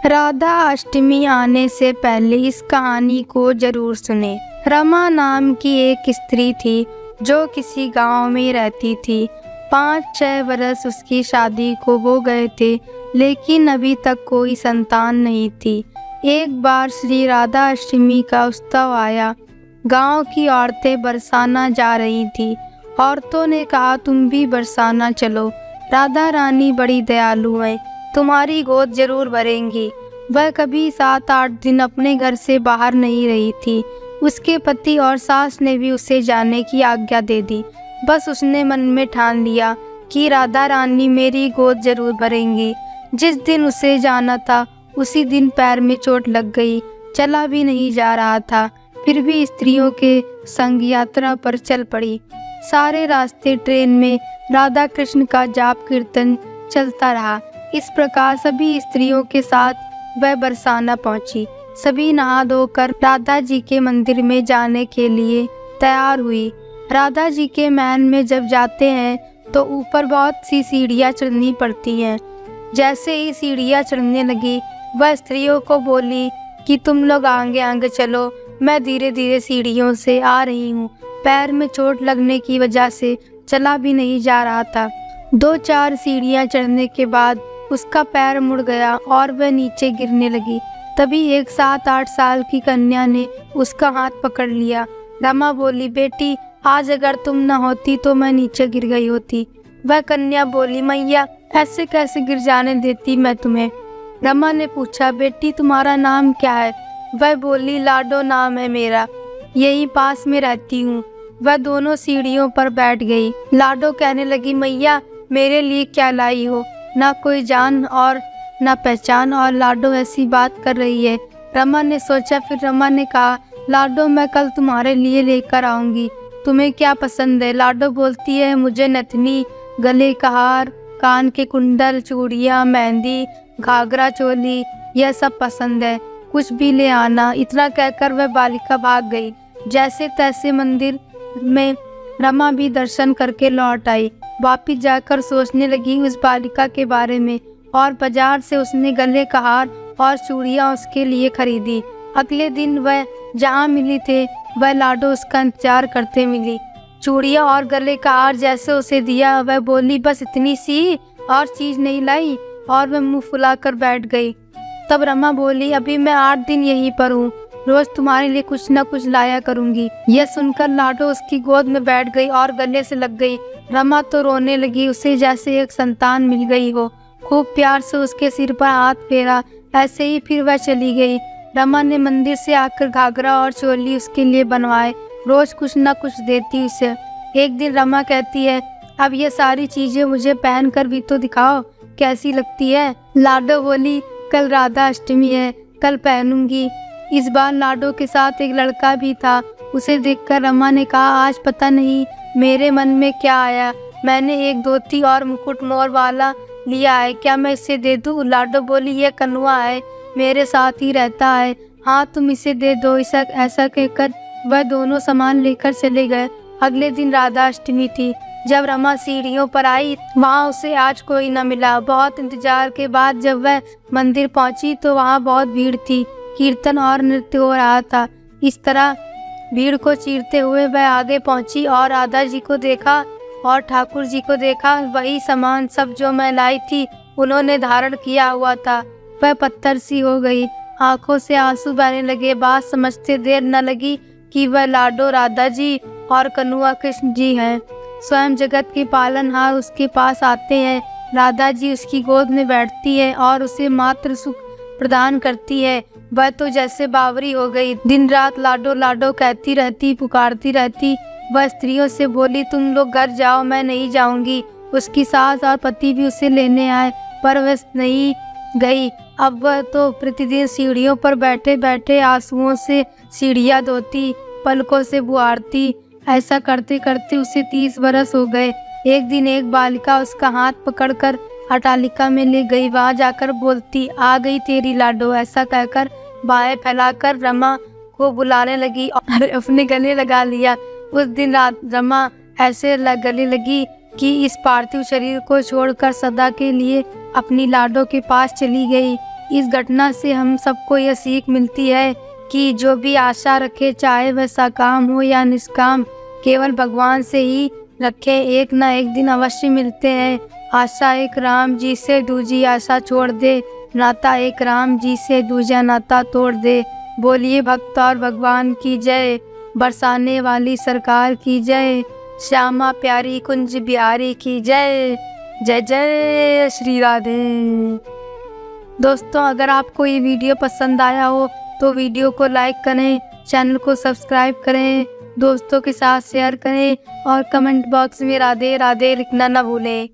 राधा अष्टमी आने से पहले इस कहानी को जरूर सुने। रमा नाम की एक स्त्री थी जो किसी गांव में रहती थी। 5-6 बरस उसकी शादी को हो गए थे, लेकिन अभी तक कोई संतान नहीं थी। एक बार श्री राधा अष्टमी का उत्सव आया। गांव की औरतें बरसाना जा रही थी। औरतों ने कहा, तुम भी बरसाना चलो, राधा रानी बड़ी दयालु है, तुम्हारी गोद जरूर भरेंगी। वह कभी 7-8 दिन अपने घर से बाहर नहीं रही थी। उसके पति और सास ने भी उसे जाने की आज्ञा दे दी। बस उसने मन में ठान लिया कि राधा रानी मेरी गोद जरूर भरेंगी। जिस दिन उसे जाना था उसी दिन पैर में चोट लग गई, चला भी नहीं जा रहा था। फिर भी स्त्रियों के संग यात्रा पर चल पड़ी। सारे रास्ते ट्रेन में राधा कृष्ण का जाप कीर्तन चलता रहा। इस प्रकार सभी स्त्रियों के साथ वह बरसाना पहुंची। सभी नहा धोकर राधा जी के मंदिर में जाने के लिए तैयार हुई। राधा जी के महल में जब जाते हैं तो ऊपर बहुत सी सीढ़ियाँ चढ़नी पड़ती हैं। जैसे ही सीढ़ियाँ चढ़ने लगी, वह स्त्रियों को बोली कि तुम लोग आगे आगे चलो, मैं धीरे धीरे सीढ़ियों से आ रही हूँ। पैर में चोट लगने की वजह से चला भी नहीं जा रहा था। 2-4 सीढ़ियाँ चढ़ने के बाद उसका पैर मुड़ गया और वह नीचे गिरने लगी। तभी एक 7-8 साल की कन्या ने उसका हाथ पकड़ लिया। रमा बोली, बेटी, आज अगर तुम न होती तो मैं नीचे गिर गई होती। वह कन्या बोली, मैया, ऐसे कैसे गिर जाने देती मैं तुम्हें। रमा ने पूछा, बेटी, तुम्हारा नाम क्या है। वह बोली, लाडो नाम है मेरा, यहीं पास में रहती हूँ। वह दोनों सीढ़ियों पर बैठ गई। लाडो कहने लगी, मैया, मेरे लिए क्या लाई हो, ना कोई जान और ना पहचान, और लाडो ऐसी बात कर रही है। रमा ने सोचा। फिर रमा ने कहा, लाडो, मैं कल तुम्हारे लिए लेकर आऊंगी, तुम्हें क्या पसंद है। लाडो बोलती है, मुझे नथनी, गले का हार, कान के कुंडल, चूड़ियाँ, मेहंदी, घाघरा चोली, यह सब पसंद है, कुछ भी ले आना। इतना कहकर वह बालिका भाग गई। जैसे तैसे मंदिर में रमा भी दर्शन करके लौट आई। वापिस जाकर सोचने लगी उस बालिका के बारे में, और बाजार से उसने गले का हार और चूड़ियाँ उसके लिए खरीदी। अगले दिन वह जहाँ मिली थे वह लाडो उसका इंतजार करते मिली। चूड़ियाँ और गले का हार जैसे उसे दिया, वह बोली, बस इतनी सी, और चीज नहीं लाई, और वह मुंह फुलाकर बैठ गई। तब रमा बोली, अभी मैं 8 दिन यहीं पर हूँ, रोज तुम्हारे लिए कुछ न कुछ लाया करूंगी। यह सुनकर लाडो उसकी गोद में बैठ गई और गले से लग गई। रमा तो रोने लगी, उसे जैसे एक संतान मिल गई हो। खूब प्यार से उसके सिर पर हाथ फेरा। ऐसे ही फिर वह चली गई। रमा ने मंदिर से आकर घाघरा और चोली उसके लिए बनवाए, रोज कुछ न कुछ देती उसे। एक दिन रमा कहती है, अब ये सारी चीजें मुझे पहन कर भी तो दिखाओ, कैसी लगती है। लाडो बोली, कल राधा अष्टमी है, कल पहनूंगी। इस बार लाडो के साथ एक लड़का भी था। उसे देखकर रमा ने कहा, आज पता नहीं मेरे मन में क्या आया, मैंने एक धोती और मुकुट मोर वाला लिया है, क्या मैं इसे दे दूं। लाडो बोली, यह कनुआ है, मेरे साथ ही रहता है, हाँ तुम इसे दे दो। ऐसा कहकर वह दोनों सामान लेकर चले गए। अगले दिन राधा अष्टमी थी। जब रमा सीढ़ियों पर आई, वहाँ उसे आज कोई न मिला। बहुत इंतजार के बाद जब वह मंदिर पहुंची तो वहाँ बहुत भीड़ थी, कीर्तन और नृत्य हो रहा था। इस तरह भीड़ को चीरते हुए वह आगे पहुंची और राधा जी को देखा और ठाकुर जी को देखा। वही सामान सब जो मैं लाई थी उन्होंने धारण किया हुआ था। वह पत्थर सी हो गई, आंखों से आंसू बहने लगे। बात समझते देर न लगी कि वह लाडो राधा जी और कनुआ कृष्ण जी हैं। स्वयं जगत के पालनहार उसके पास आते हैं। राधा जी उसकी गोद में बैठती है और उसे मात्र सुख प्रदान करती है। वह तो जैसे बावरी हो गई, दिन रात लाडो लाडो कहती रहती, पुकारती रहती। वह स्त्रियों से बोली, तुम लोग घर जाओ, मैं नहीं जाऊंगी। उसकी सास और पति भी उसे लेने आए, पर वह नहीं गई। अब वह तो प्रतिदिन सीढ़ियों पर बैठे बैठे आंसुओं से सीढ़ियाँ धोती, पलकों से बुहारती। ऐसा करते करते उसे 30 बरस हो गए। एक दिन एक बालिका उसका हाथ पकड़कर अटालिका में ले गई। वहाँ जाकर बोलती, आ गई तेरी लाडो। ऐसा कहकर बाहें फैलाकर रमा को बुलाने लगी और अपने गले लगा लिया। उस दिन रात रमा ऐसे गले लगी कि इस पार्थिव शरीर को छोड़कर सदा के लिए अपनी लाडो के पास चली गई। इस घटना से हम सबको यह सीख मिलती है कि जो भी आशा रखे, चाहे वह सकाम हो या निष्काम, केवल भगवान से ही रखे, एक न एक दिन अवश्य मिलते हैं। आशा एक राम जी से दूजी आशा छोड़ दे, नाता एक राम जी से दूजा नाता तोड़ दे। बोलिए भक्त और भगवान की जय, बरसाने वाली सरकार की जय, श्यामा प्यारी कुंज बिहारी की जय। जय जय श्री राधे। दोस्तों, अगर आपको ये वीडियो पसंद आया हो तो वीडियो को लाइक करें, चैनल को सब्सक्राइब करें, दोस्तों के साथ शेयर करें और कमेंट बॉक्स में राधे राधे लिखना न भूलें।